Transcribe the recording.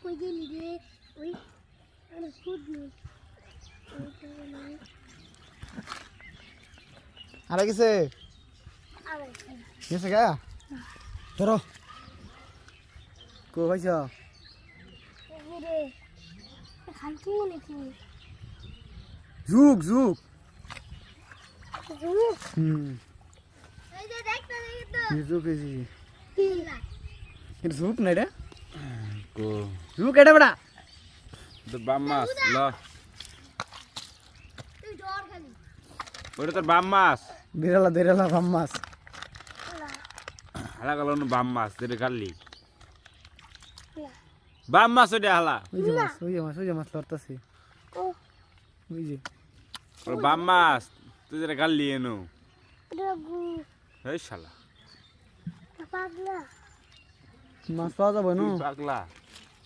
কই গেলি রে ওই আরে ফুড নেই আরে গেছে আরে গেছে গা ধরো কো ভাইছ রে খাইছি মনে কি ঝুক ঝুক জুক এই যে দেখ তো ঝুক এসি কি কিন্তু ঝুক নাই রে কো ঝুক এটা বড়া তোর বাম মাছ ল তুই ডর খালি ওটা তোর বাম মাছ দেরালা ভাম্মাস হালা গেল বাম মাছ যেটা কাটলি বাম মাছ ওটা হালা ওই যে মাছ লড়তাছে ও ওই যে ওর বাম মাছ তুই যেটা কাটলি এনো রগু এই শালা পাগলা মাছ পাওয়া যাবে না তুই পাগলা